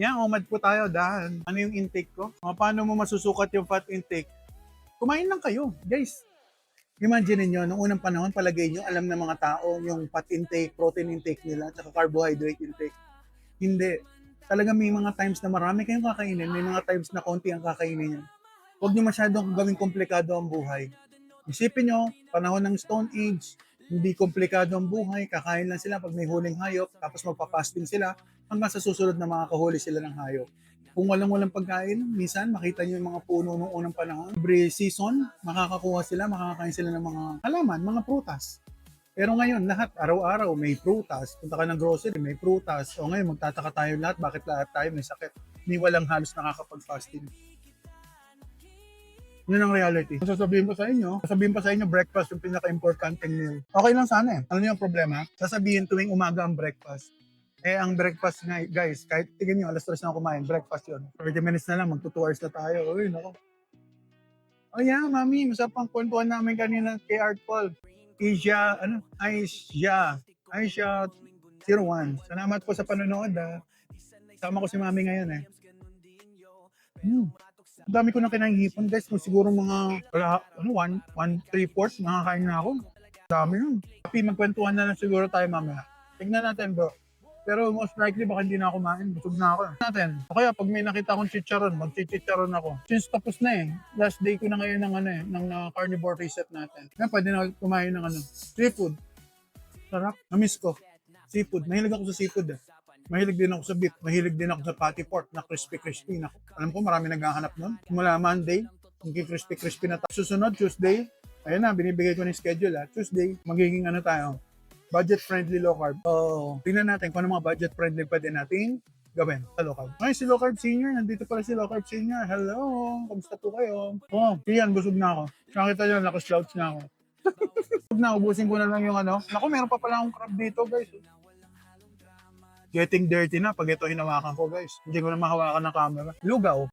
Yan, umad po tayo dahil ano yung intake ko? Paano mo masusukat yung fat intake? Kumain lang kayo, guys. Imagine niyo nung unang panahon, palagay niyo alam ng mga tao yung fat intake, protein intake nila, at carbohydrate intake. Hindi. Talaga may mga times na marami kayong kakainin, may mga times na konti ang kakainin niyo. Huwag niyo masyadong gawing komplikado ang buhay. Isipin niyo, panahon ng Stone Age, hindi komplikado ang buhay, kakain lang sila pag may huling hayop, tapos magpa-fasting sila hanggang sa susunod na makakahuli sila ng hayop. Kung walang pagkain, minsan makita niyo yung mga puno noong unang panahon. Every season, makakakuha sila, makakain sila ng mga halaman, mga prutas. Pero ngayon, lahat, araw-araw, may prutas. Punta ka ng grocery, may prutas. O ngayon, magtataka tayo lahat, bakit lahat tayo may sakit? Hindi walang halos nakakapag-fasting. Yun ang reality. Kung sasabihin pa sa inyo, breakfast yung pinaka-importanting meal. Okay lang sana eh. Ano yung problema? Sasabihin tuwing umaga ang breakfast. Eh, ang breakfast nga, guys, kahit tignan nyo, alas 3 na ako kumain, breakfast yun. 30 minutes na lang, magto 2 hours na tayo. Uy, nako. Oh yeah, mami, masapang kwentuhan namin kanina kay Art Paul. Aisha 01. Salamat po sa panonood. Sama ko si mami ngayon eh. Ang dami ko na kinahihipon guys. Kung siguro mga, one, three-fourths, nakakain na ako. Dami yun. Happy, magkwentuhan na lang siguro tayo mamaya. Tignan natin bro. Pero most likely baka hindi na ako kumain. Busog na ako. Natin. O kaya pag may nakita akong chicharon, magchichicharon ako. Since tapos na eh. Last day ko na ngayon ng ng carnivore reset natin. Kaya pwede na kumain ng seafood. Sarap. Na-miss ko. Seafood. Mahilig ako sa seafood eh. Mahilig din ako sa beef. Mahilig din ako sa patty pork na crispy-crispy. Alam ko marami naghahanap nun. Mula Monday, magiging crispy-crispy na tayo. Susunod, Tuesday, ayun na, binibigay ko ng schedule Tuesday, magiging tayo, budget-friendly low carb. Tingnan natin kung ano mga budget-friendly pwede natin gawin sa low carb. Ay, si low carb senior, nandito pala si low carb senior. Hello, kamusta po kayo? Iyan, busog na ako. Nakita nyo, nakaslouch na ako. Busog na, ubusin ko na lang yung Naku, meron pa pala akong crab dito, guys. Getting dirty na pag ito hinawakan ko, guys. Hindi ko na mahawakan ng camera. Lugaw.